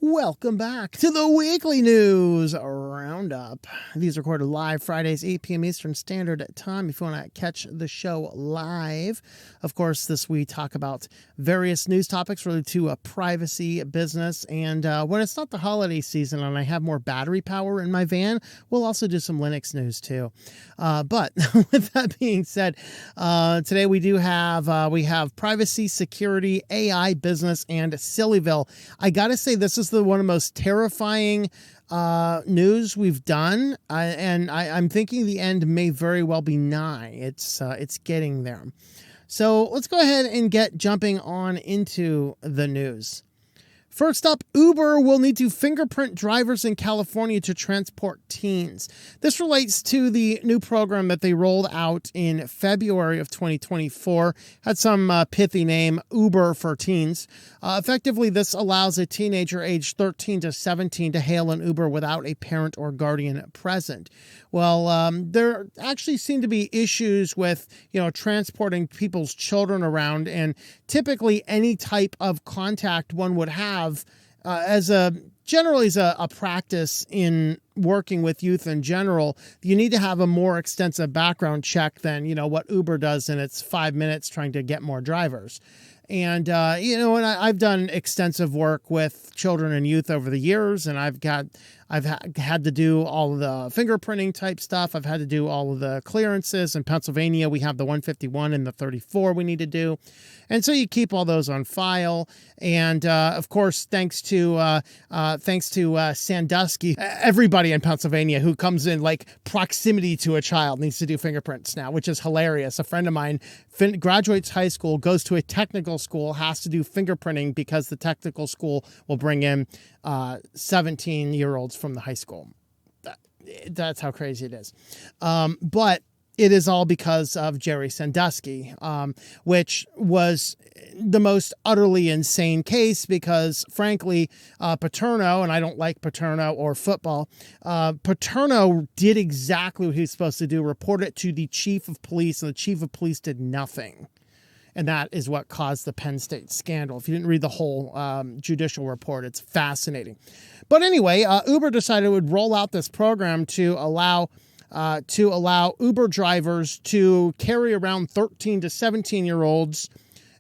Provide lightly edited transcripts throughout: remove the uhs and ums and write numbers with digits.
Welcome back to the weekly news roundup. These are recorded live Fridays, 8 p.m. Eastern Standard Time. If you want to catch the show live, of course, we talk about various news topics related to privacy, business, and when it's not the holiday season and I have more battery power in my van, we'll also do some Linux news too. But with that being said, today we have privacy, security, AI, business, and Sillyville. I gotta say, this is one of the most terrifying news we've done, and I'm thinking the end may very well be nigh. It's getting there. So let's go ahead and get jumping on into the news. First up, Uber will need to fingerprint drivers in California to transport teens. This relates to the new program that they rolled out in February of 2024. Had some pithy name, Uber for Teens. Effectively, this allows a teenager aged 13 to 17 to hail an Uber without a parent or guardian present. Well, there actually seem to be issues with, transporting people's children around, and typically any type of contact one would have generally as a practice in working with youth in general, you need to have a more extensive background check than, what Uber does in its 5 minutes trying to get more drivers. And, and I've done extensive work with children and youth over the years, and I've had to do all of the fingerprinting type stuff. I've had to do all of the clearances. In Pennsylvania, we have the 151 and the 34 we need to do. And so you keep all those on file. And, of course, thanks to Sandusky, everybody in Pennsylvania who comes in like proximity to a child needs to do fingerprints now, which is hilarious. A friend of mine graduates high school, goes to a technical school, has to do fingerprinting because the technical school will bring in 17-year-olds from the high school. That's how crazy it is. But it is all because of Jerry Sandusky, which was the most utterly insane case because, frankly, Paterno, and I don't like Paterno or football, Paterno did exactly what he was supposed to do, report it to the chief of police, and the chief of police did nothing. And that is what caused the Penn State scandal. If you didn't read the whole judicial report, it's fascinating. But anyway, Uber decided it would roll out this program to allow Uber drivers to carry around 13 to 17-year-olds.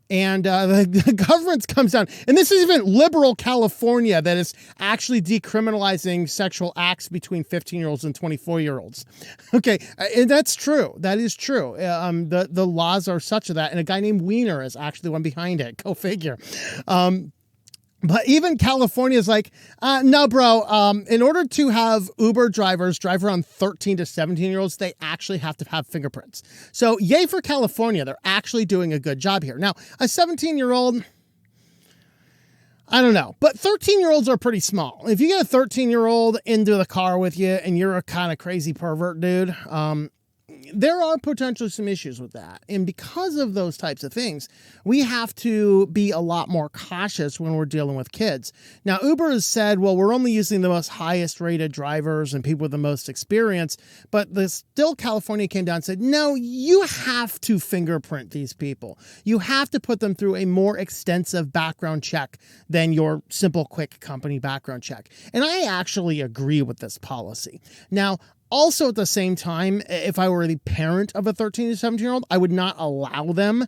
And the government comes down, and this is even liberal California that is actually decriminalizing sexual acts between 15-year-olds and 24-year-olds. Okay, and that's true. That is true. The laws are such that, and a guy named Wiener is actually the one behind it. Go figure. But even California is like, no, bro, in order to have Uber drivers drive around 13 to 17-year-olds, they actually have to have fingerprints. So yay for California. They're actually doing a good job here. Now, a 17-year-old, I don't know, but 13-year-olds are pretty small. If you get a 13-year-old into the car with you and you're a kind of crazy pervert dude, there are potentially some issues with that. And because of those types of things, we have to be a lot more cautious when we're dealing with kids. Now, Uber has said, well, we're only using the most highest rated drivers and people with the most experience. But still California came down and said, no, you have to fingerprint these people. You have to put them through a more extensive background check than your simple, quick company background check. And I actually agree with this policy. Now, also, at the same time, if I were the parent of a 13 to 17-year-old, I would not allow them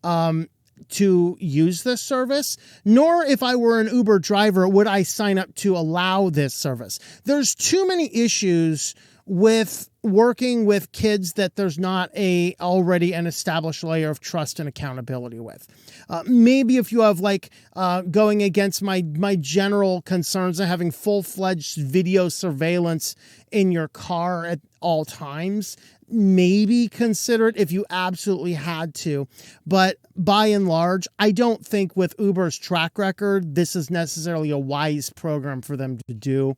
to use this service, nor if I were an Uber driver, would I sign up to allow this service. There's too many issues with working with kids that there's not already an established layer of trust and accountability with. Maybe if you have going against my general concerns of having full-fledged video surveillance in your car at all times, maybe consider it if you absolutely had to. But by and large, I don't think with Uber's track record, this is necessarily a wise program for them to do.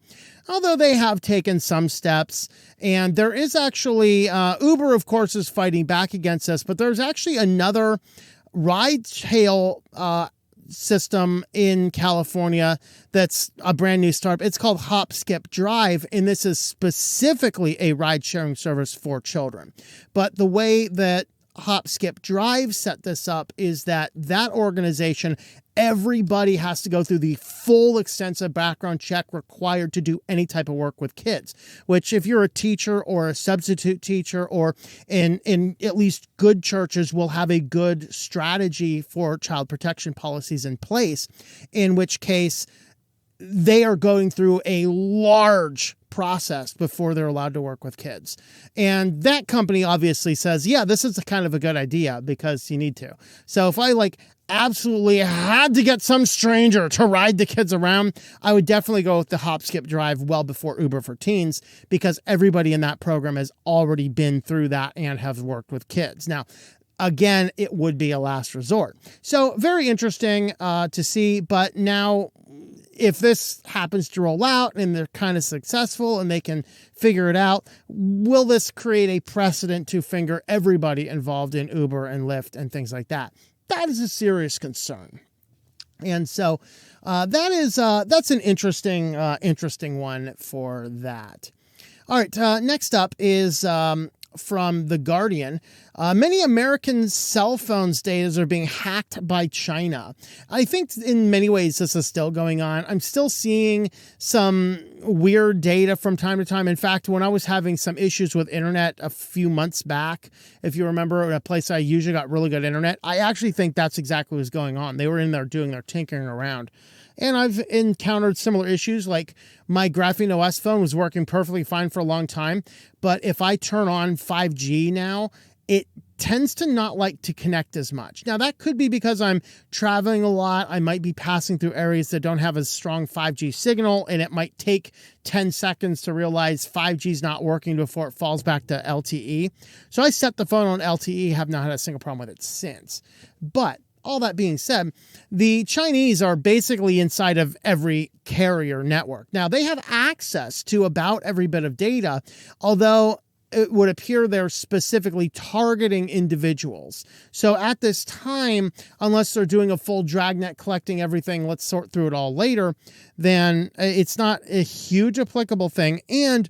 Although they have taken some steps, and there is actually, Uber, of course, is fighting back against this, but there's actually another ride-hail system in California that's a brand new startup. It's called Hop, Skip, Drive, and this is specifically a ride-sharing service for children. But the way that Hop Skip Drive set this up is that organization, everybody has to go through the full extensive background check required to do any type of work with kids, which if you're a teacher or a substitute teacher or in at least good churches will have a good strategy for child protection policies in place, in which case they are going through a large process before they're allowed to work with kids. And that company obviously says, yeah, this is a kind of a good idea because you need to. So if I absolutely had to get some stranger to ride the kids around, I would definitely go with the Hop Skip Drive well before Uber for Teens, because everybody in that program has already been through that and have worked with kids. Now, again, it would be a last resort. So very interesting to see. But now, if this happens to roll out and they're kind of successful and they can figure it out, will this create a precedent to finger everybody involved in Uber and Lyft and things like that? That is a serious concern. And so that's an interesting one for that. All right, next up is from The Guardian. Many American cell phones data are being hacked by China. I think in many ways this is still going on. I'm still seeing some weird data from time to time. In fact, when I was having some issues with internet a few months back, if you remember, a place I usually got really good internet, I actually think that's exactly what was going on. They were in there doing their tinkering around. And I've encountered similar issues, like my Graphene OS phone was working perfectly fine for a long time. But if I turn on 5G now, it tends to not like to connect as much. Now, that could be because I'm traveling a lot. I might be passing through areas that don't have a strong 5G signal, and it might take 10 seconds to realize 5G is not working before it falls back to LTE. So I set the phone on LTE, have not had a single problem with it since. But all that being said, the Chinese are basically inside of every carrier network. Now, they have access to about every bit of data, although it would appear they're specifically targeting individuals. So at this time, unless they're doing a full dragnet collecting everything, let's sort through it all later, then it's not a huge applicable thing. And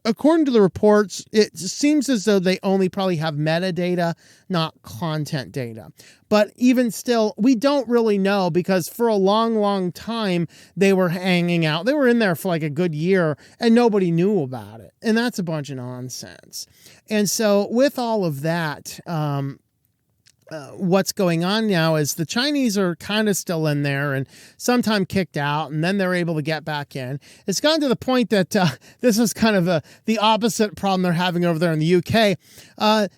according to the reports, it seems as though they only probably have metadata, not content data. But even still, we don't really know, because for a long, long time, they were hanging out. They were in there for like a good year and nobody knew about it. And that's a bunch of nonsense. And so with all of that, what's going on now is the Chinese are kind of still in there and sometimes kicked out, and then they're able to get back in. It's gotten to the point that this is kind of the opposite problem they're having over there in the UK.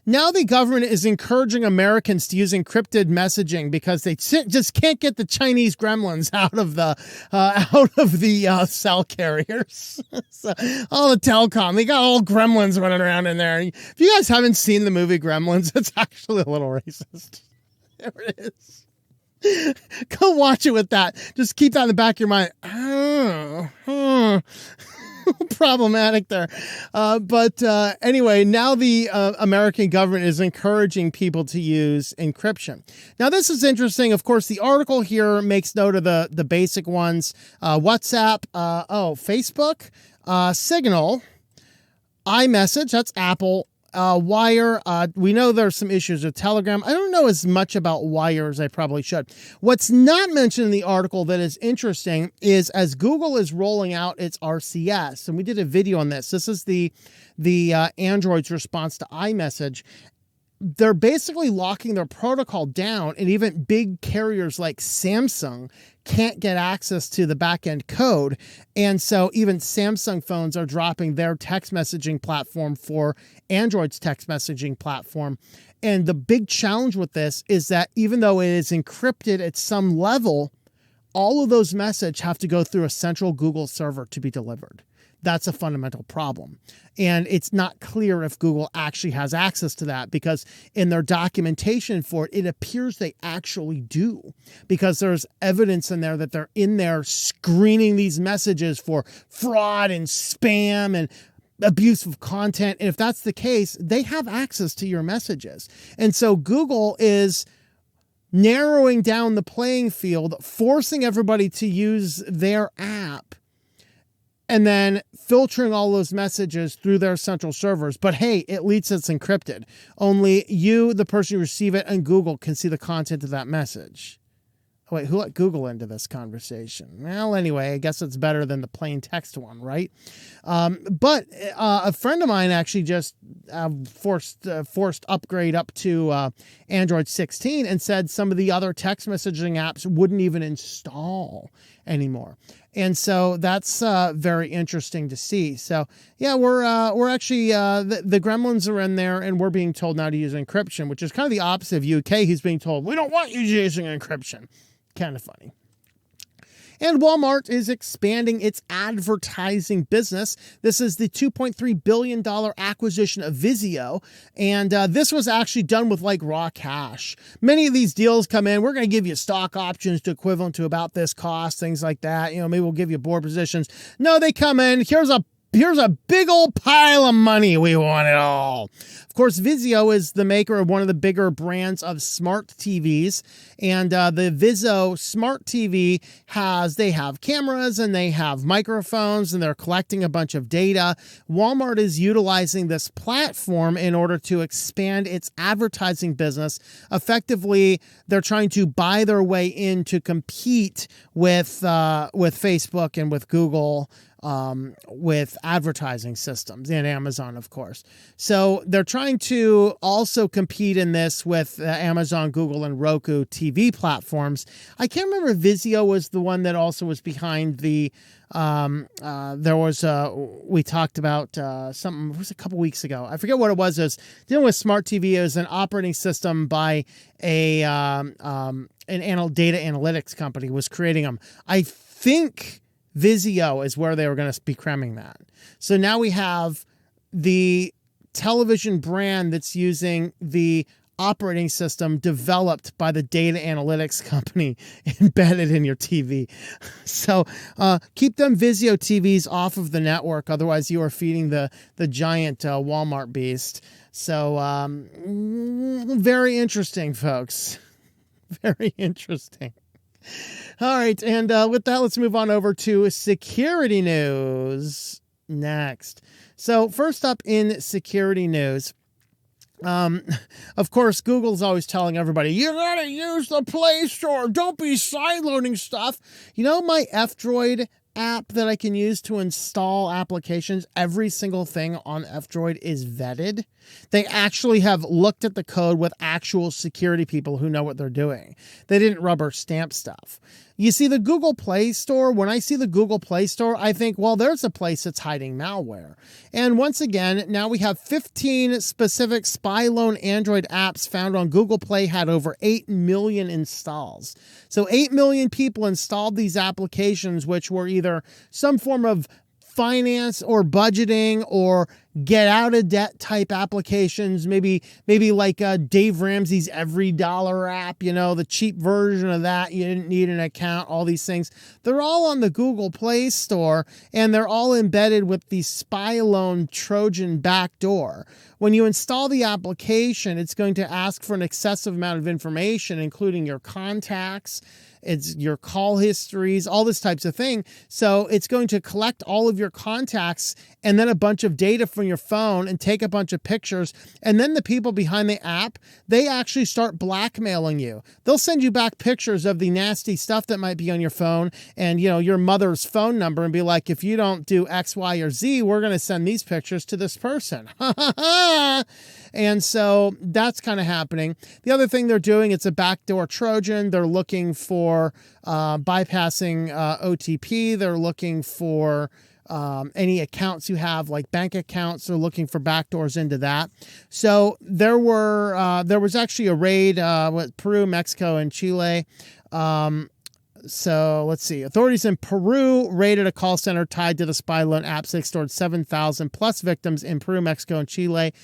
Now the government is encouraging Americans to use encrypted messaging because they just can't get the Chinese gremlins out of the cell carriers. So, all the telecom, they got all gremlins running around in there. If you guys haven't seen the movie Gremlins, it's actually a little racist. There it is. Go watch it with that. Just keep that in the back of your mind. Problematic there. But anyway, now the American government is encouraging people to use encryption. Now, this is interesting. Of course, the article here makes note of the basic ones. WhatsApp, Facebook, Signal, iMessage, that's Apple, Wire. We know there's some issues with Telegram. I don't know as much about Wire as I probably should. What's not mentioned in the article that is interesting is as Google is rolling out its RCS, and we did a video on this. This is the Android's response to iMessage. They're basically locking their protocol down, and even big carriers like Samsung can't get access to the back-end code. And so even Samsung phones are dropping their text messaging platform for Android's text messaging platform. And the big challenge with this is that even though it is encrypted at some level, all of those messages have to go through a central Google server to be delivered. That's a fundamental problem. And it's not clear if Google actually has access to that, because in their documentation for it, it appears they actually do, because there's evidence in there that they're in there screening these messages for fraud and spam and abuse of content. And if that's the case, they have access to your messages. And so Google is narrowing down the playing field, forcing everybody to use their app and then filtering all those messages through their central servers. But hey, at least it's encrypted. Only you, the person who receive it, and Google can see the content of that message. Oh, wait, who let Google into this conversation? Well, anyway, I guess it's better than the plain text one, right? But a friend of mine actually just forced upgrade up to Android 16 and said some of the other text messaging apps wouldn't even install anymore. And so that's very interesting to see. So yeah, we're actually the gremlins are in there, and we're being told now to use encryption, which is kind of the opposite of UK, who's being told we don't want you using encryption. Kind of funny. And Walmart is expanding its advertising business. This is the $2.3 billion acquisition of Vizio. And this was actually done with like raw cash. Many of these deals come in, we're going to give you stock options to equivalent to about this cost, things like that. You know, maybe we'll give you board positions. No, they come in, here's a big old pile of money. We want it all. Of course, Vizio is the maker of one of the bigger brands of smart TVs. And the Vizio smart TV they have cameras and they have microphones and they're collecting a bunch of data. Walmart is utilizing this platform in order to expand its advertising business. Effectively, they're trying to buy their way in to compete with Facebook and with Google, with advertising systems, and Amazon, of course. So they're trying to also compete in this with Amazon, Google, and Roku TV platforms. I can't remember if Vizio was the one that also was behind the, we talked about something, it was a couple weeks ago. I forget what it was. It was dealing with smart TV. It was an operating system by an data analytics company was creating them. I think Vizio is where they were going to be cramming that. So now we have the television brand that's using the operating system developed by the data analytics company embedded in your TV. So keep them Vizio TVs off of the network. Otherwise, you are feeding the giant Walmart beast. So very interesting, folks. Very interesting. All right, and with that, let's move on over to security news next. So first up in security news, of course, Google's always telling everybody, you gotta use the Play Store. Don't be sideloading stuff. You know, my F-Droid app that I can use to install applications, every single thing on F-Droid is vetted. They actually have looked at the code with actual security people who know what they're doing. They didn't rubber stamp stuff. You see, the Google Play Store, when I see the Google Play Store, I think, well, there's a place that's hiding malware. And once again, now we have 15 specific Spyloan Android apps found on Google Play, had over 8 million installs. So 8 million people installed these applications, which were either some form of finance or budgeting or get out of debt type applications, maybe like Dave Ramsey's Every Dollar app, you know, the cheap version of that. You didn't need an account, all these things. They're all on the Google Play Store, and they're all embedded with the Spyloan Trojan backdoor. When you install the application, it's going to ask for an excessive amount of information, including your contacts, it's your call histories, all this types of thing. So it's going to collect all of your contacts and then a bunch of data from your phone and take a bunch of pictures. And then the people behind the app, they actually start blackmailing you. They'll send you back pictures of the nasty stuff that might be on your phone and, you know, your mother's phone number, and be like, if you don't do X, Y, or Z, we're going to send these pictures to this person. And so that's kind of happening. The other thing they're doing, it's a backdoor Trojan. They're looking for bypassing OTP. They're looking for any accounts you have, like bank accounts. They're looking for backdoors into that. So there was actually a raid with Peru, Mexico, and Chile. So let's see. Authorities in Peru raided a call center tied to the Spyloan apps. They extorted 7,000 plus victims in Peru, Mexico, and Chile.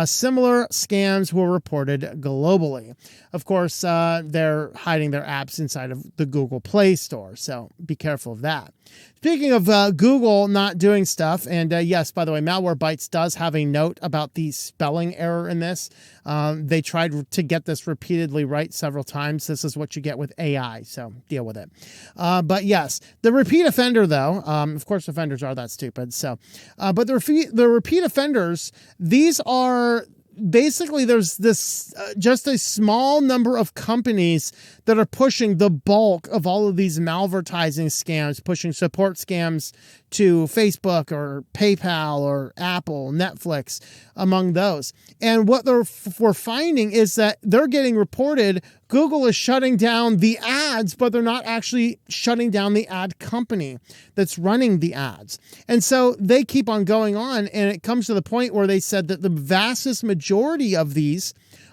Similar scams were reported globally. Of course, they're hiding their apps inside of the Google Play Store, so be careful of that. Speaking of Google not doing stuff, and yes, by the way, Malwarebytes does have a note about the spelling error in this. They tried to get this repeatedly right several times. This is what you get with AI, so deal with it. But yes, the repeat offender, though, of course, offenders are that stupid. So, but the repeat offenders, these are basically, there's this just a small number of companies that are pushing the bulk of all of these malvertising scams, pushing support scams to Facebook or PayPal or Apple, Netflix, among those. And what we're finding is that they're getting reported. Google is shutting down the ads, but they're not actually shutting down the ad company that's running the ads. And so they keep on going on, and it comes to the point where they said that the vastest majority of these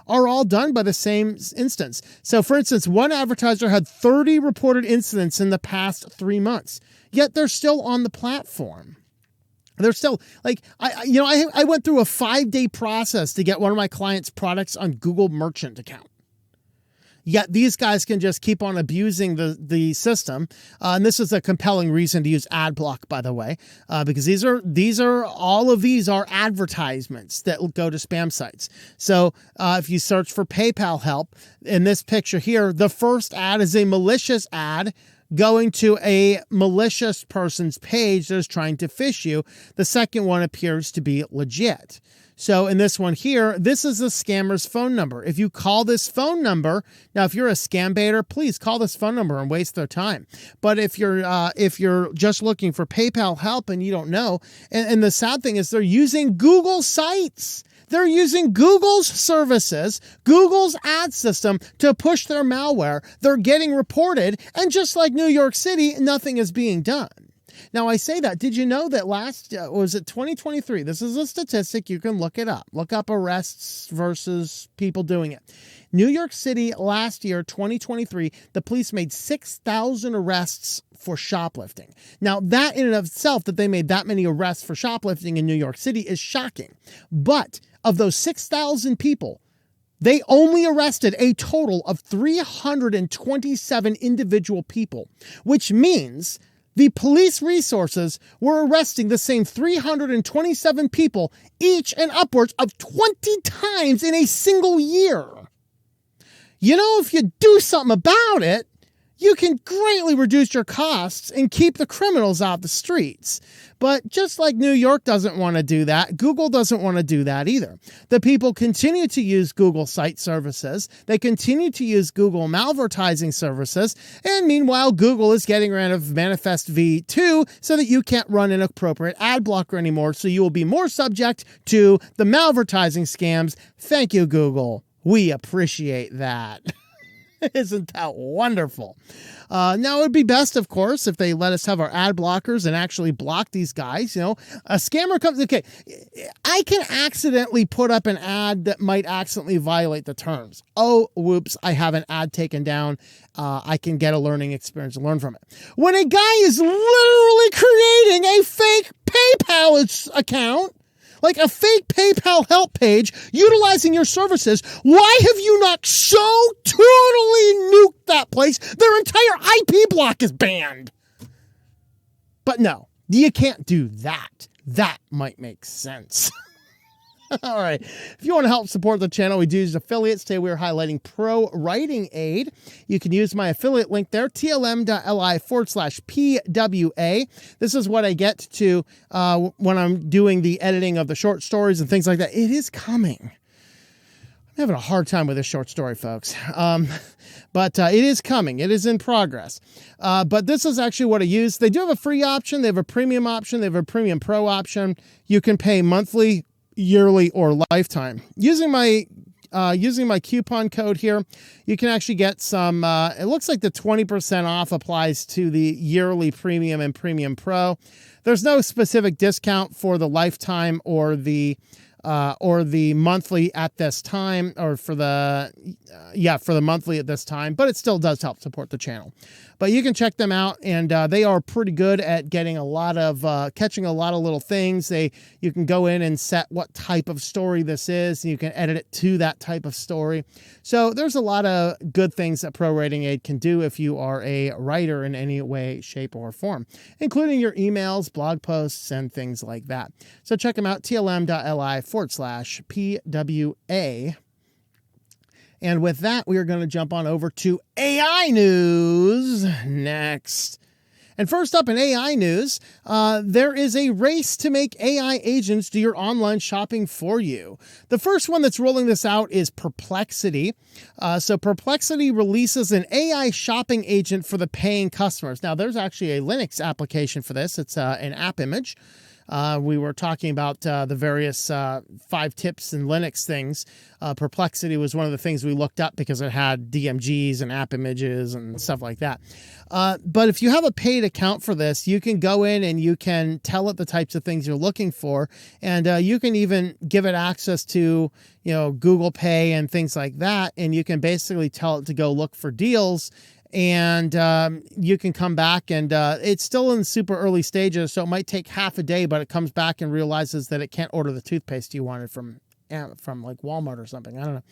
are all done by the same instance. So, for instance, one advertiser had 30 reported incidents in the past 3 months, yet they're still on the platform. They're still like, I went through a 5-day process to get one of my clients' products on Google Merchant account. Yet these guys can just keep on abusing the system. And this is a compelling reason to use ad block, by the way, because all of these are advertisements that will go to spam sites. So if you search for PayPal help in this picture here, the first ad is a malicious ad going to a malicious person's page that is trying to phish you. The second one appears to be legit. So in this one here, this is the scammer's phone number. If you call this phone number, now if you're a scam baiter, please call this phone number and waste their time. But if you're just looking for PayPal help and you don't know, and the sad thing is they're using Google sites. They're using Google's services, Google's ad system to push their malware. They're getting reported, and just like New York City, nothing is being done. Now, I say that. Did you know that was it 2023? This is a statistic. You can look it up. Look up arrests versus people doing it. New York City last year, 2023, the police made 6,000 arrests for shoplifting. Now, that in and of itself, that they made that many arrests for shoplifting in New York City is shocking. But of those 6,000 people, they only arrested a total of 327 individual people, which means the police resources were arresting the same 327 people, each and upwards of 20 times in a single year. You know, if you do something about it, you can greatly reduce your costs and keep the criminals off the streets. But just like New York doesn't want to do that, Google doesn't want to do that either. The people continue to use Google site services. They continue to use Google malvertising services. And meanwhile, Google is getting rid of Manifest v2 so that you can't run an appropriate ad blocker anymore. So you will be more subject to the malvertising scams. Thank you, Google. We appreciate that. Isn't that wonderful? Now, it would be best, of course, if they let us have our ad blockers and actually block these guys. You know, a scammer comes, okay, I can accidentally put up an ad that might accidentally violate the terms. Oh, whoops, I have an ad taken down. I can get a learning experience and learn from it. When a guy is literally creating a fake PayPal account, like a fake PayPal help page, utilizing your services, why have you not so totally nuked that place? Their entire IP block is banned. But no, you can't do that. That might make sense. All right. If you want to help support the channel, we do use affiliates. Today we are highlighting Pro Writing Aid. You can use my affiliate link there, tlm.li/PWA. This is what I get to when I'm doing the editing of the short stories and things like that. It is coming. I'm having a hard time with this short story, folks. But it is coming. It is in progress. But this is actually what I use. They do have a free option. They have a premium option. They have a premium pro option. You can pay monthly, yearly, or lifetime. Using my coupon code here, you can actually get some, it looks like the 20% off applies to the yearly premium and premium pro. There's no specific discount for the lifetime or the or the monthly at this time, or for the monthly at this time, but it still does help support the channel. But you can check them out, and they are pretty good at getting a lot of catching a lot of little things. You can go in and set what type of story this is, and you can edit it to that type of story. So there's a lot of good things that Pro Rating Aid can do if you are a writer in any way, shape, or form, including your emails, blog posts, and things like that. So check them out, tlm.li/PWA. And with that, we are going to jump on over to AI news next. And first up in AI news, there is a race to make AI agents do your online shopping for you. The first one that's rolling this out is Perplexity. So Perplexity releases an AI shopping agent for the paying customers. Now, there's actually a Linux application for this. It's an app image. We were talking about the various 5 tips in Linux things. Perplexity was one of the things we looked up because it had DMGs and app images and stuff like that. But if you have a paid account for this, you can go in and you can tell it the types of things you're looking for. And you can even give it access to, Google Pay and things like that. And you can basically tell it to go look for deals. And you can come back, and it's still in super early stages, so it might take half a day, but it comes back and realizes that it can't order the toothpaste you wanted from like Walmart or something. I don't know.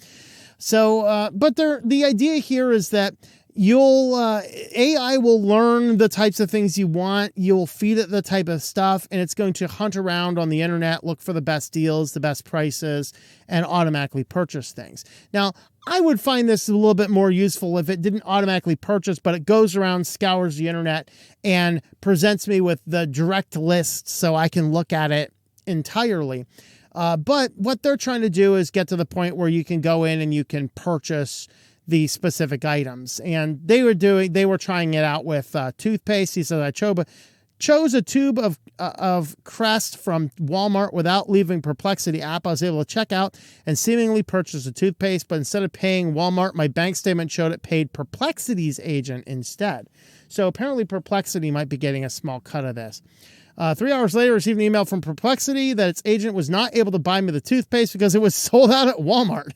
So, but the idea here is that AI will learn the types of things you want. You'll feed it the type of stuff, and it's going to hunt around on the internet, look for the best deals, the best prices, and automatically purchase things. Now, I would find this a little bit more useful if it didn't automatically purchase, but it goes around, scours the internet, and presents me with the direct list so I can look at it entirely. But what they're trying to do is get to the point where you can go in and you can purchase the specific items. And they were trying it out with toothpaste. He said, I chose a tube of Crest from Walmart without leaving Perplexity app. I was able to check out and seemingly purchase a toothpaste, but instead of paying Walmart, my bank statement showed it paid Perplexity's agent instead. So apparently Perplexity might be getting a small cut of this. 3 hours later, I received an email from Perplexity that its agent was not able to buy me the toothpaste because it was sold out at Walmart.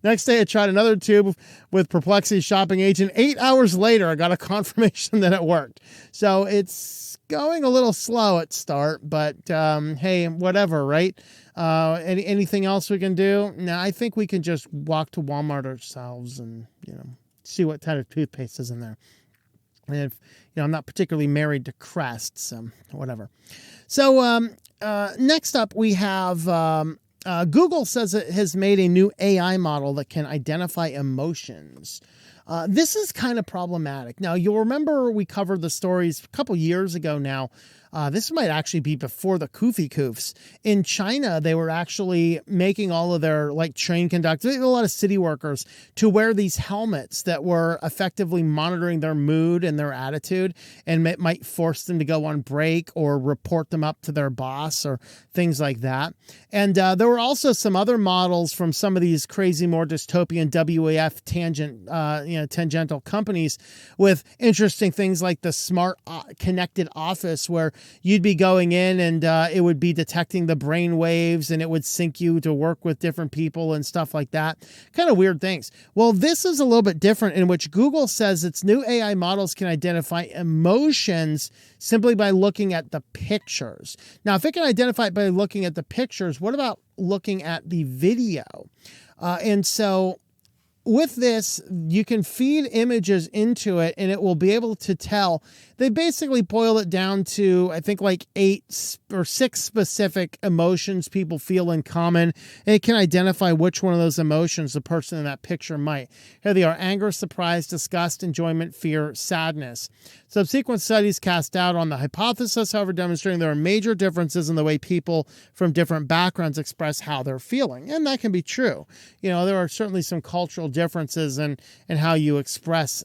Next day, I tried another tube with Perplexity's shopping agent. 8 hours later, I got a confirmation that it worked. So it's going a little slow at start, but hey, whatever, right? Anything else we can do? No, I think we can just walk to Walmart ourselves and, see what type of toothpaste is in there. And if, I'm not particularly married to Crest, so whatever. So next up, we have Google says it has made a new AI model that can identify emotions. This is kind of problematic. Now, you'll remember we covered the stories a couple years ago now. This might actually be before the Kufi Koofs. In China, they were actually making all of their train conductors, a lot of city workers, to wear these helmets that were effectively monitoring their mood and their attitude, and it might force them to go on break or report them up to their boss or things like that. And there were also some other models from some of these crazy, more dystopian WAF tangential companies with interesting things like the smart connected office, where you'd be going in and it would be detecting the brain waves and it would sync you to work with different people and stuff like that. Kind of weird things. Well, this is a little bit different, in which Google says its new AI models can identify emotions simply by looking at the pictures. Now, if it can identify it by looking at the pictures, what about looking at the video? And so with this, you can feed images into it and it will be able to tell. They basically boil it down to, I think, 8 or 6 specific emotions people feel in common. And it can identify which one of those emotions the person in that picture might. Here they are: anger, surprise, disgust, enjoyment, fear, sadness. Subsequent studies cast doubt on the hypothesis, however, demonstrating there are major differences in the way people from different backgrounds express how they're feeling. And that can be true. There are certainly some cultural differences in how you express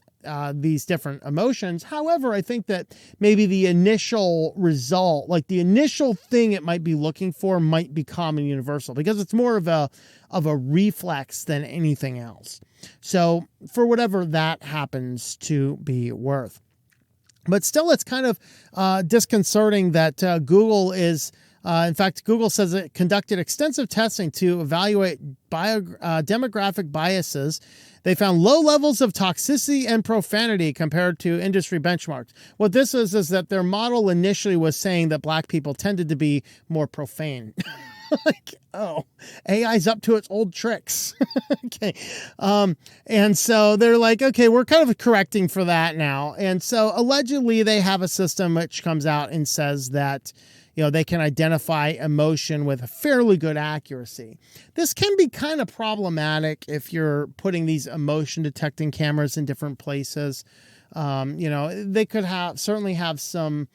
these different emotions. However, I think that maybe the initial result, the initial thing it might be looking for, might be common universal, because it's more of a reflex than anything else. So for whatever that happens to be worth. But still, it's kind of disconcerting that Google is In fact, Google says it conducted extensive testing to evaluate demographic biases. They found low levels of toxicity and profanity compared to industry benchmarks. What this is that their model initially was saying that black people tended to be more profane. Like, oh, AI's up to its old tricks. Okay. And so they're like, okay, we're kind of correcting for that now. And so allegedly they have a system which comes out and says that, they can identify emotion with a fairly good accuracy. This can be kind of problematic if you're putting these emotion detecting cameras in different places. They could certainly have some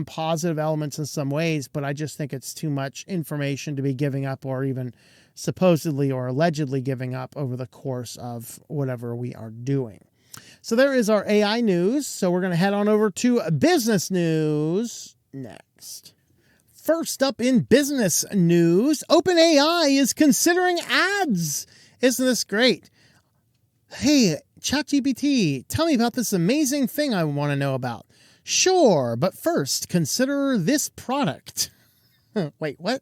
positive elements in some ways, but I just think it's too much information to be giving up, or even supposedly or allegedly giving up over the course of whatever we are doing. So there is our AI news. So we're going to head on over to business news next. First up in business news, OpenAI is considering ads. Isn't this great? Hey, ChatGPT, tell me about this amazing thing I want to know about. Sure, but first, consider this product. Wait, what?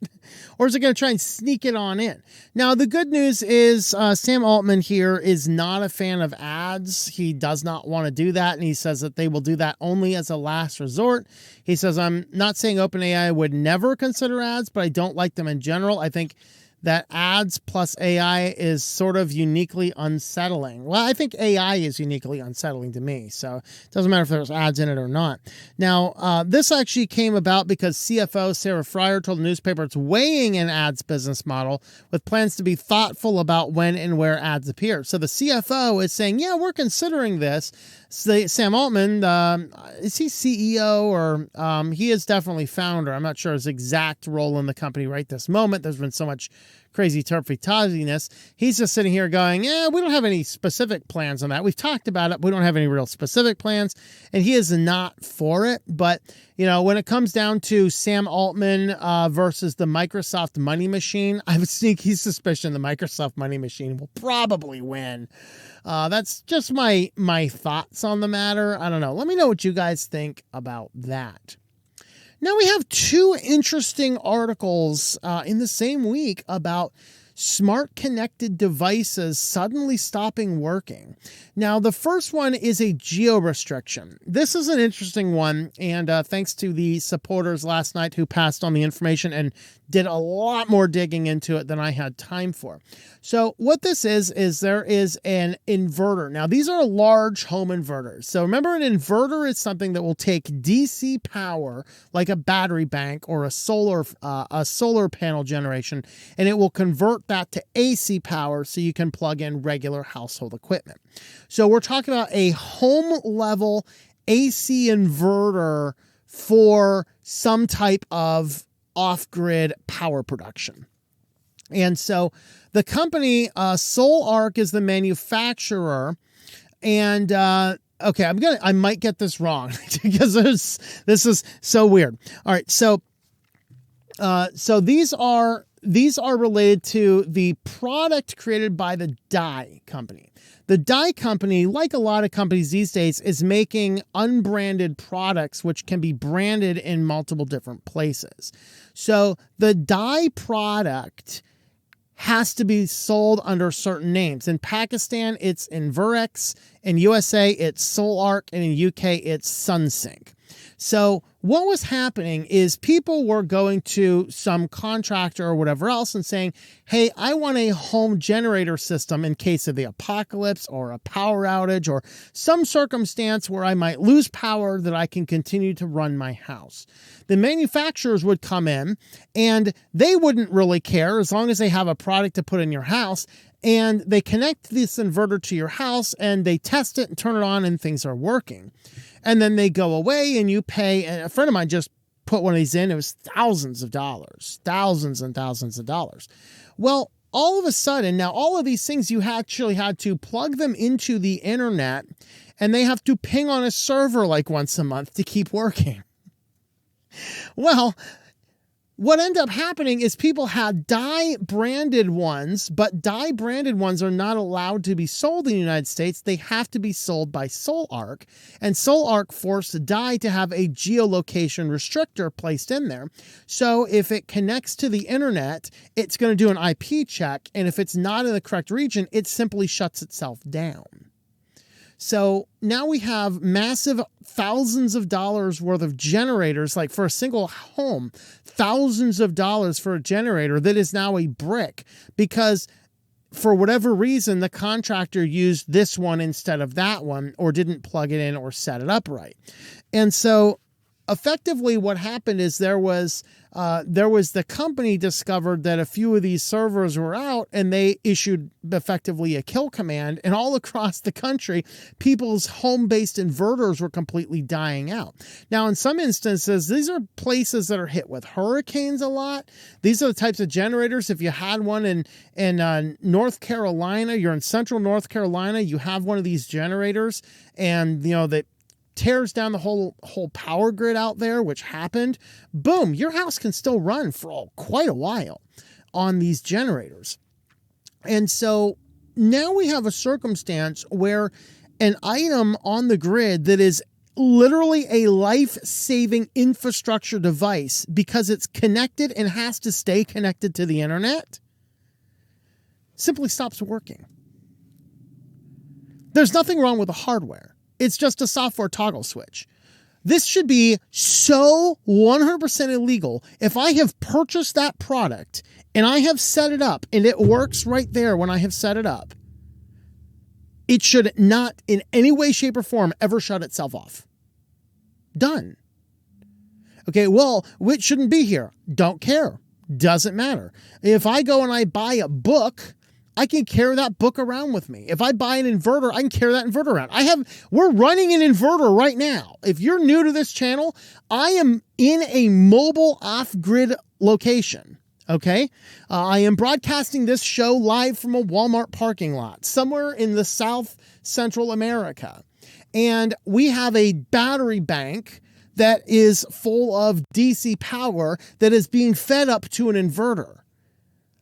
Or is it going to try and sneak it on in? Now, the good news is Sam Altman here is not a fan of ads. He does not want to do that, and he says that they will do that only as a last resort. He says, I'm not saying OpenAI would never consider ads, but I don't like them in general. I think that ads plus AI is sort of uniquely unsettling. Well, I think AI is uniquely unsettling to me, so it doesn't matter if there's ads in it or not. Now, this actually came about because CFO Sarah Fryer told the newspaper it's weighing an ads business model with plans to be thoughtful about when and where ads appear. So the CFO is saying, yeah, we're considering this. Sam Altman, is he CEO or he is definitely founder? I'm not sure his exact role in the company right this moment. There's been so much crazy turfy-tozziness. He's just sitting here going, yeah, we don't have any specific plans on that. We've talked about it. We don't have any real specific plans. And he is not for it. But, when it comes down to Sam Altman versus the Microsoft money machine, I have a sneaky suspicion the Microsoft money machine will probably win. That's just my thoughts on the matter. I don't know. Let me know what you guys think about that. Now we have two interesting articles in the same week about smart connected devices suddenly stopping working. Now, the first one is a geo restriction. This is an interesting one, and thanks to the supporters last night who passed on the information and did a lot more digging into it than I had time for. So what this is there is an inverter. Now, these are large home inverters. So remember, an inverter is something that will take DC power, like a battery bank or a solar panel generation, and it will convert that to AC power so you can plug in regular household equipment. So we're talking about a home level AC inverter for some type of off-grid power production. And so the company Ark is the manufacturer, and okay, I might get this wrong because this is so weird. All right, so these are related to the product created by the dye company. The dye company, like a lot of companies these days, is making unbranded products which can be branded in multiple different places. So the dye product has to be sold under certain names. In Pakistan, it's Inverex. In USA, it's Ark. And in UK, it's Sunsync. So what was happening is people were going to some contractor or whatever else and saying, hey, I want a home generator system in case of the apocalypse or a power outage or some circumstance where I might lose power that I can continue to run my house. The manufacturers would come in and they wouldn't really care as long as they have a product to put in your house. And they connect this inverter to your house and they test it and turn it on and things are working. And then they go away and you pay. And a friend of mine just put one of these in. It was thousands and thousands of dollars. Well, all of a sudden, now all of these things, you actually had to plug them into the internet and they have to ping on a server like once a month to keep working. Well, what ended up happening is people had dye branded ones, but dye branded ones are not allowed to be sold in the United States. They have to be sold by SolarArk, and SolarArk forced the dye to have a geolocation restrictor placed in there. So if it connects to the internet, it's going to do an IP check, and if it's not in the correct region, it simply shuts itself down. So now we have massive thousands of dollars worth of generators, like for a single home, thousands of dollars for a generator that is now a brick because for whatever reason, the contractor used this one instead of that one, or didn't plug it in or set it up right. And so effectively what happened is there was the company discovered that a few of these servers were out, and they issued effectively a kill command, and all across the country, people's home-based inverters were completely dying out. Now, in some instances, these are places that are hit with hurricanes a lot. These are the types of generators. If you had one in North Carolina, you're in central North Carolina, you have one of these generators, and that tears down the whole power grid out there, which happened, boom, your house can still run for quite a while on these generators. And so now we have a circumstance where an item on the grid that is literally a life-saving infrastructure device, because it's connected and has to stay connected to the internet, simply stops working. There's nothing wrong with the hardware. It's just a software toggle switch. This should be so 100% illegal. If I have purchased that product and I have set it up and it works right there when I have set it up, it should not in any way, shape, or form ever shut itself off. Done. Okay, well, which shouldn't be here? Don't care. Doesn't matter. If I go and I buy a book, I can carry that book around with me. If I buy an inverter, I can carry that inverter around. We're running an inverter right now. If you're new to this channel, I am in a mobile off-grid location. Okay. I am broadcasting this show live from a Walmart parking lot somewhere in the South Central America. And we have a battery bank that is full of DC power that is being fed up to an inverter.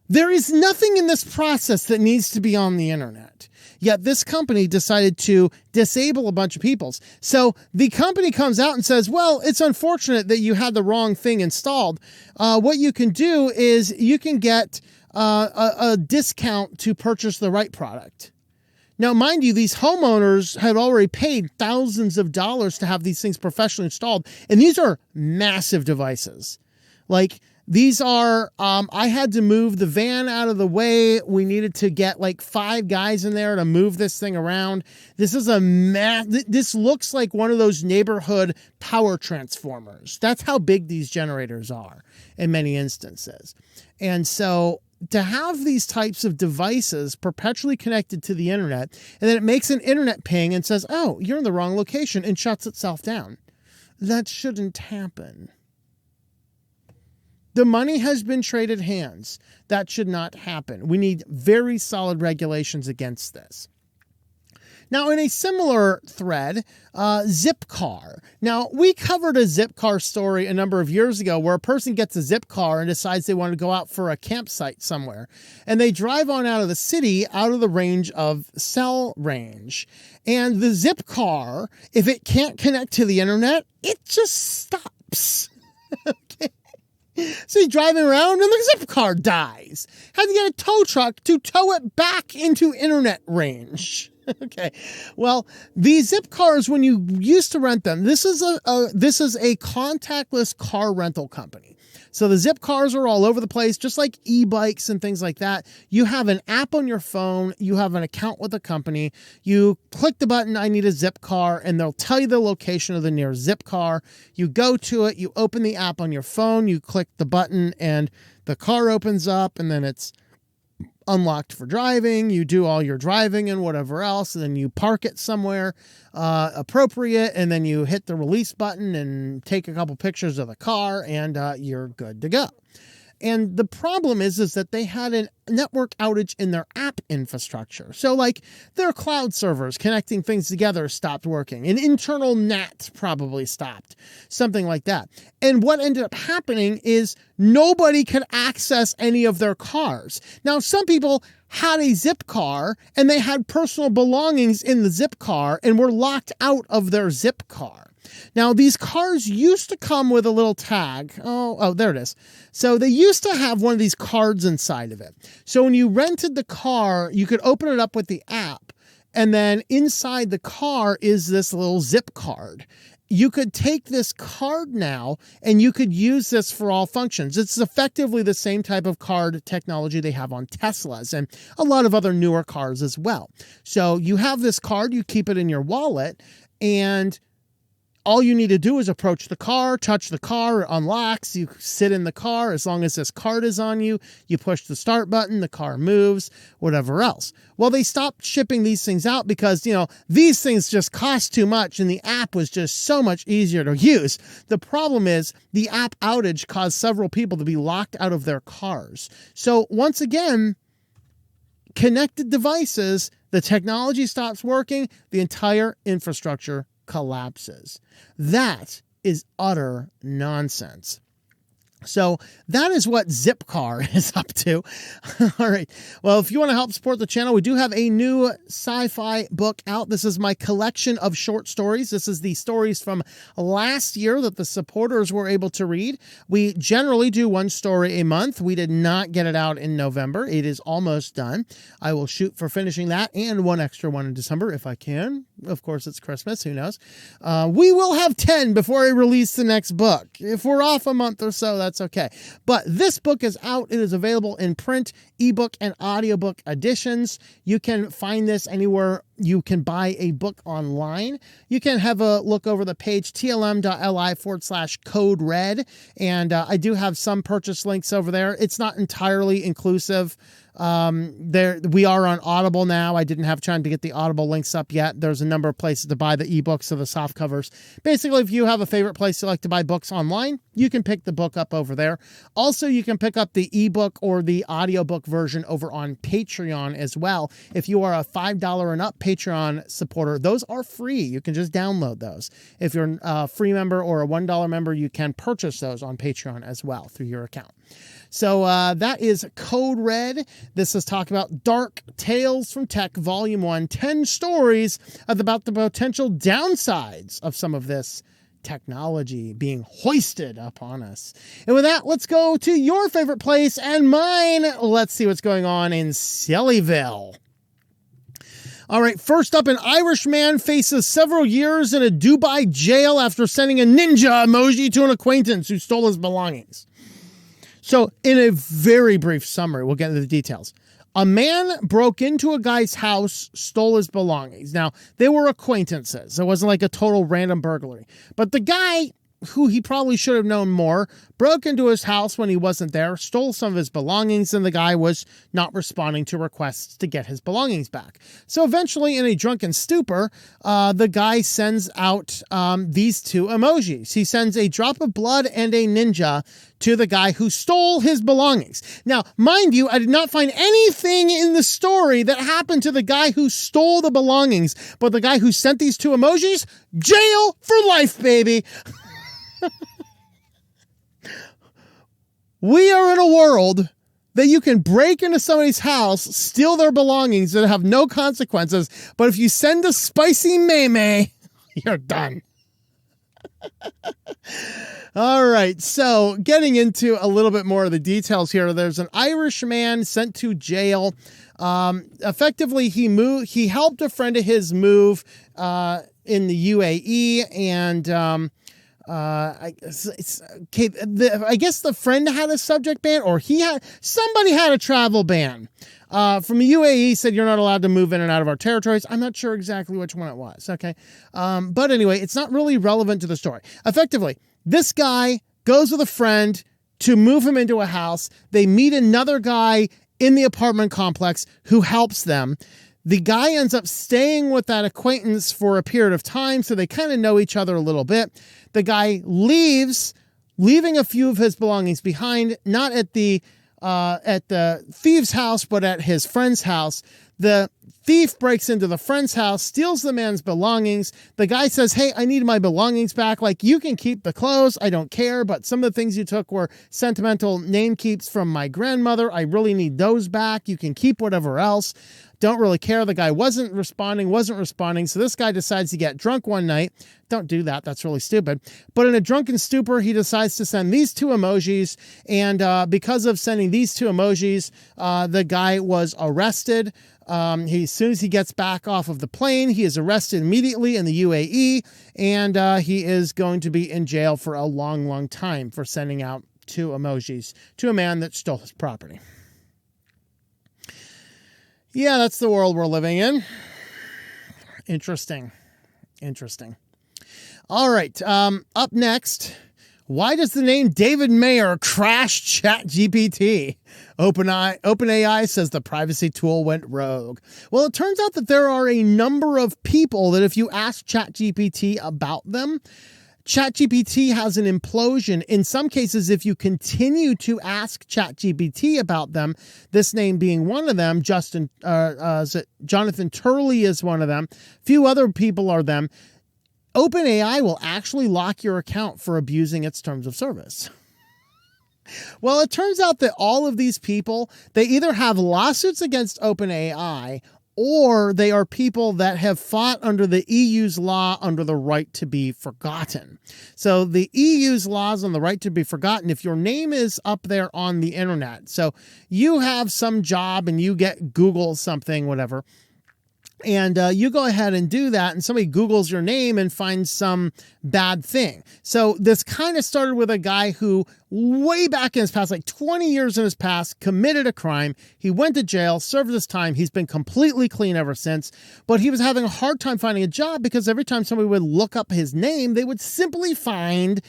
There is nothing in this process that needs to be on the internet. Yet this company decided to disable a bunch of people's. So the company comes out and says, well, it's unfortunate that you had the wrong thing installed. What you can do is you can get a discount to purchase the right product. Now, mind you, these homeowners have already paid thousands of dollars to have these things professionally installed. And these are massive devices. Like, these are, I had to move the van out of the way. We needed to get like 5 guys in there to move this thing around. This is this looks like one of those neighborhood power transformers. That's how big these generators are in many instances. And so to have these types of devices perpetually connected to the internet, and then it makes an internet ping and says, oh, you're in the wrong location, and shuts itself down. That shouldn't happen. The money has been traded hands. That should not happen. We need very solid regulations against this. Now, in a similar thread, Zipcar. Now, we covered a Zipcar story a number of years ago where a person gets a Zipcar and decides they want to go out for a campsite somewhere. And they drive on out of the city, out of the range of cell range. And the Zipcar, if it can't connect to the internet, it just stops. Okay. So he's driving around and the Zipcar dies. Had to get a tow truck to tow it back into internet range. Okay. Well, these Zipcars, when you used to rent them, this is a contactless car rental company. So the Zipcars are all over the place, just like e-bikes and things like that. You have an app on your phone. You have an account with the company. You click the button, I need a Zipcar, and they'll tell you the location of the nearest Zipcar. You go to it. You open the app on your phone. You click the button, and the car opens up, and then it's unlocked for driving. You do all your driving and whatever else, and then you park it somewhere appropriate, and then you hit the release button and take a couple pictures of the car, and you're good to go. And the problem is that they had a network outage in their app infrastructure. So like their cloud servers connecting things together stopped working. An internal NAT probably stopped, something like that. And what ended up happening is nobody could access any of their cars. Now, some people had a Zipcar and they had personal belongings in the Zipcar and were locked out of their Zipcar. Now, these cars used to come with a little tag. Oh, there it is. So they used to have one of these cards inside of it. So when you rented the car, you could open it up with the app. And then inside the car is this little zip card. You could take this card now and you could use this for all functions. It's effectively the same type of card technology they have on Teslas and a lot of other newer cars as well. So you have this card, you keep it in your wallet, and all you need to do is approach the car, touch the car, it unlocks, you sit in the car. As long as this card is on you, you push the start button, the car moves, whatever else. Well, they stopped shipping these things out because, these things just cost too much and the app was just so much easier to use. The problem is the app outage caused several people to be locked out of their cars. So once again, connected devices, the technology stops working, the entire infrastructure collapses. That is utter nonsense. So that is what Zipcar is up to. All right. Well, if you want to help support the channel, we do have a new sci-fi book out. This is my collection of short stories. This is the stories from last year that the supporters were able to read. We generally do one story a month. We did not get it out in November. It is almost done. I will shoot for finishing that and one extra one in December if I can. Of course, it's Christmas. Who knows? We will have 10 before I release the next book. If we're off a month or so, that's okay. But this book is out. It is available in print, ebook, and audiobook editions. You can find this anywhere you can buy a book online. You can have a look over the page tlm.li/code red. And I do have some purchase links over there. It's not entirely inclusive. We are on Audible now. I didn't have time to get the Audible links up yet. There's a number of places to buy the ebooks or the soft covers. Basically, if you have a favorite place you like to buy books online, you can pick the book up over there. Also, you can pick up the ebook or the audiobook version over on Patreon as well. If you are a $5 and up Patreon supporter, those are free. You can just download those. If you're a free member or a $1 member, you can purchase those on Patreon as well through your account. So that is Code Red. This is talking about Dark Tales from Tech, Volume 1, 10 stories about the potential downsides of some of this technology being hoisted upon us. And with that, let's go to your favorite place and mine. Let's see what's going on in Sillyville. All right, first up, an Irish man faces several years in a Dubai jail after sending a ninja emoji to an acquaintance who stole his belongings. So in a very brief summary, we'll get into the details. A man broke into a guy's house, stole his belongings. Now, they were acquaintances. It wasn't like a total random burglary. But the guy, who he probably should have known more, broke into his house when he wasn't there, stole some of his belongings, and the guy was not responding to requests to get his belongings back. So eventually, in a drunken stupor, the guy sends out these two emojis. He sends a drop of blood and a ninja to the guy who stole his belongings. Now, mind you, I did not find anything in the story that happened to the guy who stole the belongings, but the guy who sent these two emojis, jail for life, baby. We are in a world that you can break into somebody's house, steal their belongings that have no consequences, but if you send a spicy meme, you're done. All right, so getting into a little bit more of the details here, there's an Irish man sent to jail. Effectively, he helped a friend of his move in the UAE, and I guess the friend had a subject ban, or somebody had a travel ban. From the UAE said you're not allowed to move in and out of our territories. I'm not sure exactly which one it was. Okay. But anyway, it's not really relevant to the story. Effectively, this guy goes with a friend to move him into a house. They meet another guy in the apartment complex who helps them. The guy ends up staying with that acquaintance for a period of time, so they kind of know each other a little bit. The guy leaves leaving a few of his belongings behind, not at the thief's house, but at his friend's house. The thief breaks into the friend's house, steals the man's belongings. The guy says, hey, I need my belongings back. Like, you can keep the clothes. I don't care. But some of the things you took were sentimental name keeps from my grandmother. I really need those back. You can keep whatever else. Don't really care. The guy wasn't responding. So this guy decides to get drunk one night. Don't do that. That's really stupid. But in a drunken stupor, he decides to send these 2 emojis. And because of sending these 2 emojis, the guy was arrested. As soon as he gets back off of the plane, he is arrested immediately in the UAE. And he is going to be in jail for a long, long time for sending out 2 emojis to a man that stole his property. Yeah, that's the world we're living in. Interesting. All right. Up next, why does the name David Mayer crash ChatGPT? OpenAI says the privacy tool went rogue. Well, it turns out that there are a number of people that if you ask ChatGPT about them, ChatGPT has an implosion. In some cases, if you continue to ask ChatGPT about them, this name being one of them, Jonathan Turley is one of them. Few other people are them. OpenAI will actually lock your account for abusing its terms of service. Well, it turns out that all of these people, they either have lawsuits against OpenAI or they are people that have fought under the EU's law under the right to be forgotten. So the EU's laws on the right to be forgotten, if your name is up there on the internet, so you have some job and you get Google something, whatever, and you go ahead and do that, and somebody Googles your name and finds some bad thing. So this kind of started with a guy who way back in his past, like 20 years in his past, committed a crime. He went to jail, served his time. He's been completely clean ever since. But he was having a hard time finding a job because every time somebody would look up his name, they would simply find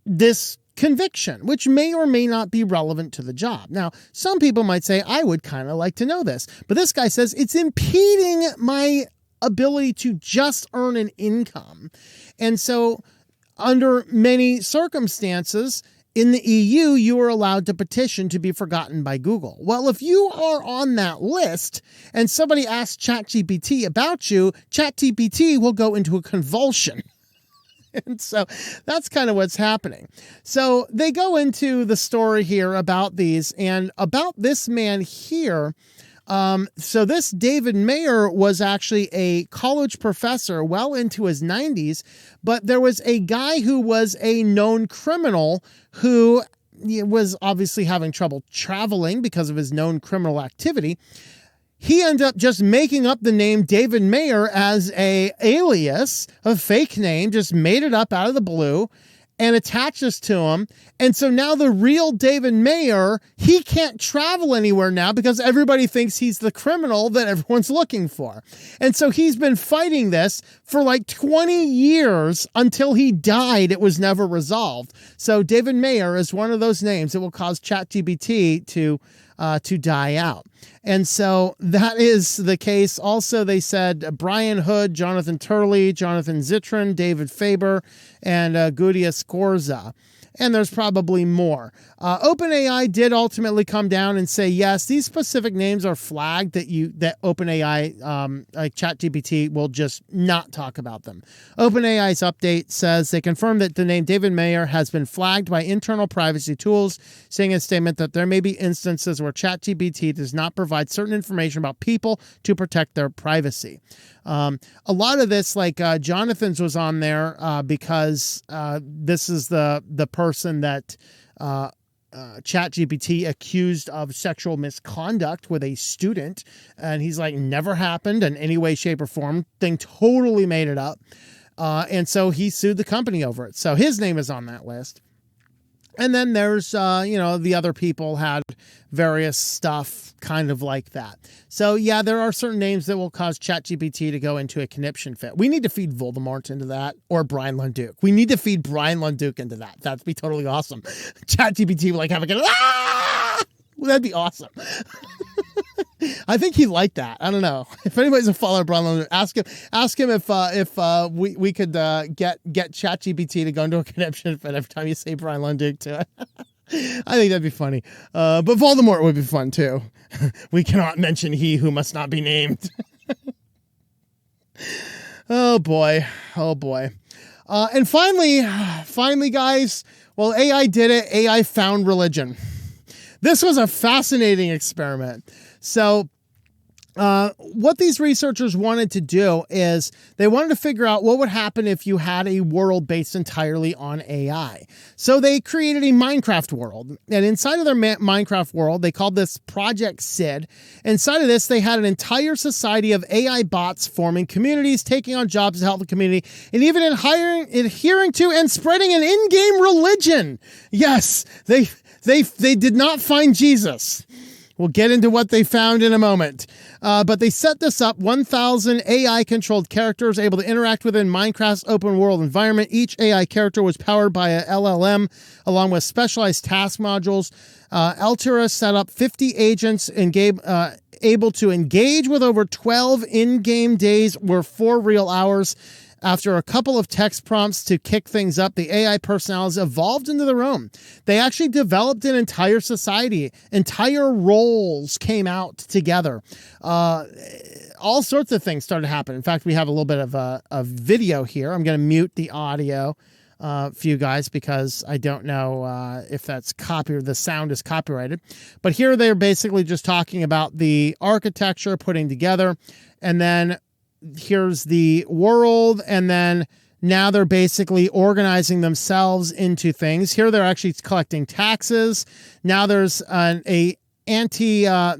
this conviction, which may or may not be relevant to the job. Now, some people might say, I would kind of like to know this, but this guy says it's impeding my ability to just earn an income. And so under many circumstances in the EU, you are allowed to petition to be forgotten by Google. Well, if you are on that list and somebody asks ChatGPT about you, ChatGPT will go into a convulsion. And so that's kind of what's happening. So they go into the story here about these and about this man here. So this David Mayer was actually a college professor well into his 90s, but there was a guy who was a known criminal who was obviously having trouble traveling because of his known criminal activity. He ended up just making up the name David Mayer as a alias, a fake name, just made it up out of the blue and attached this to him. And so now the real David Mayer, he can't travel anywhere now because everybody thinks he's the criminal that everyone's looking for. And so he's been fighting this for like 20 years until he died. It was never resolved. So David Mayer is one of those names that will cause ChatGPT to die out. And so that is the case. Also, they said Brian Hood, Jonathan Turley, Jonathan Zitron, David Faber, and Gudia Scorza. And there's probably more. OpenAI did ultimately come down and say, yes, these specific names are flagged that OpenAI, like ChatGPT, will just not talk about them. OpenAI's update says they confirm that the name David Mayer has been flagged by internal privacy tools, saying in a statement that there may be instances where ChatGPT does not provide certain information about people to protect their privacy. A lot of this, like Jonathan's was on there because this is the person that ChatGPT accused of sexual misconduct with a student. And he's like, never happened in any way, shape, or form. Thing totally made it up. And so he sued the company over it. So his name is on that list. And then there's, the other people had various stuff kind of like that. So, yeah, there are certain names that will cause ChatGPT to go into a conniption fit. We need to feed Voldemort into that, or Brian Lunduke. We need to feed Brian Lunduke into that. That'd be totally awesome. ChatGPT will like have a good, ah! Well, that'd be awesome. I think he liked that. I don't know. If anybody's a follower of Brian Lund, ask him if we could get ChatGPT to go into a conniption fit every time you say Brian Lund to it. I think that'd be funny. But Voldemort would be fun too. We cannot mention he who must not be named. Oh boy. And finally, guys, well, AI did it. AI found religion. This was a fascinating experiment. So what these researchers wanted to do is they wanted to figure out what would happen if you had a world based entirely on AI. So they created a Minecraft world. And inside of their Minecraft world, they called this Project Sid. Inside of this, they had an entire society of AI bots forming communities, taking on jobs to help the community, and even adhering to and spreading an in-game religion. Yes, they did not find Jesus. We'll get into what they found in a moment. But they set this up, 1,000 AI-controlled characters able to interact within Minecraft's open-world environment. Each AI character was powered by a LLM, along with specialized task modules. Altera set up 50 agents able to engage with over 12 in-game days, or 4 real hours. After a couple of text prompts to kick things up, the AI personalities evolved into their own. They actually developed an entire society. Entire roles came out together. All sorts of things started to happen. In fact, we have a little bit of a video here. I'm going to mute the audio for you guys because I don't know if that's the sound is copyrighted. But here they're basically just talking about the architecture, putting together, and then here's the world, and then now they're basically organizing themselves into things. Here they're actually collecting taxes. Now there's a anti-tax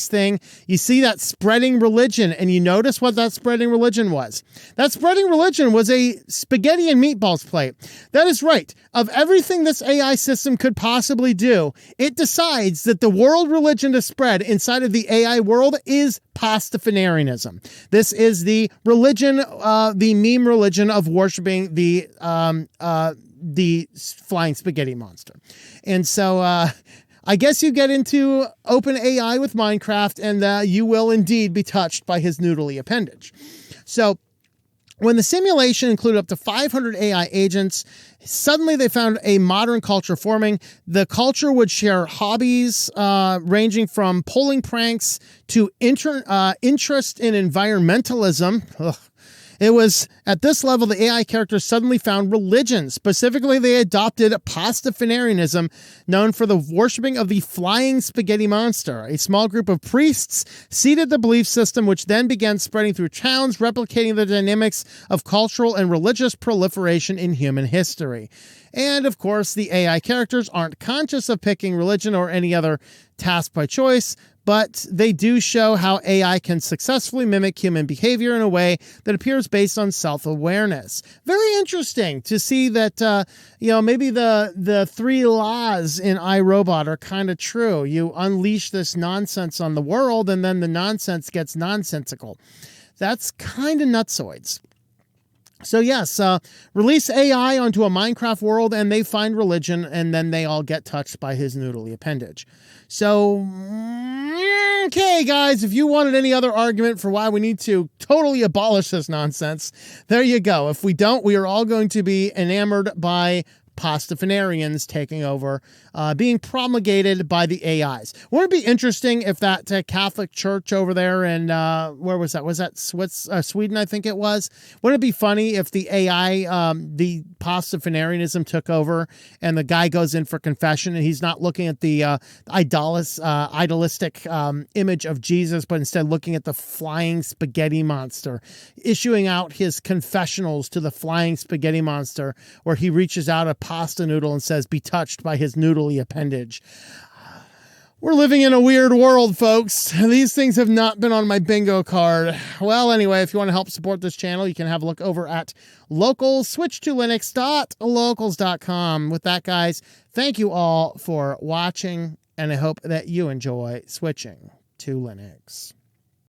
thing. You see that spreading religion, and you notice what that spreading religion was. That spreading religion was a spaghetti and meatballs plate. That is right. Of everything this AI system could possibly do, it decides that the world religion to spread inside of the AI world is Pastafarianism. This is the religion, the meme religion of worshiping the flying spaghetti monster. And so, I guess you get into open AI with Minecraft, and you will indeed be touched by his noodly appendage. So when the simulation included up to 500 AI agents, suddenly they found a modern culture forming. The culture would share hobbies ranging from pulling pranks to interest in environmentalism. Ugh. It was at this level the AI characters suddenly found religion. Specifically, they adopted Pastafarianism, known for the worshipping of the flying spaghetti monster. A small group of priests seeded the belief system, which then began spreading through towns, replicating the dynamics of cultural and religious proliferation in human history. And, of course, the AI characters aren't conscious of picking religion or any other task by choice, but they do show how AI can successfully mimic human behavior in a way that appears based on self-awareness. Very interesting to see that, maybe the 3 laws in iRobot are kind of true. You unleash this nonsense on the world, and then the nonsense gets nonsensical. That's kind of nutsoids. So yes, release AI onto a Minecraft world and they find religion, and then they all get touched by his noodly appendage. So, okay, guys, if you wanted any other argument for why we need to totally abolish this nonsense, there you go. If we don't, we are all going to be enamored by Pastafarians taking over, being promulgated by the AIs. Wouldn't it be interesting if that Catholic church over there in, where was that? Was that Sweden, I think it was? Wouldn't it be funny if the AI, the Pastafarianism took over and the guy goes in for confession and he's not looking at the idolistic image of Jesus, but instead looking at the flying spaghetti monster, issuing out his confessionals to the flying spaghetti monster, where he reaches out a pasta noodle and says, "Be touched by his noodly appendage." We're living in a weird world, folks. These things have not been on my bingo card. Well, anyway, if you want to help support this channel, you can have a look over at switchedtolinux.locals.com. With that, guys, thank you all for watching, and I hope that you enjoy switching to Linux.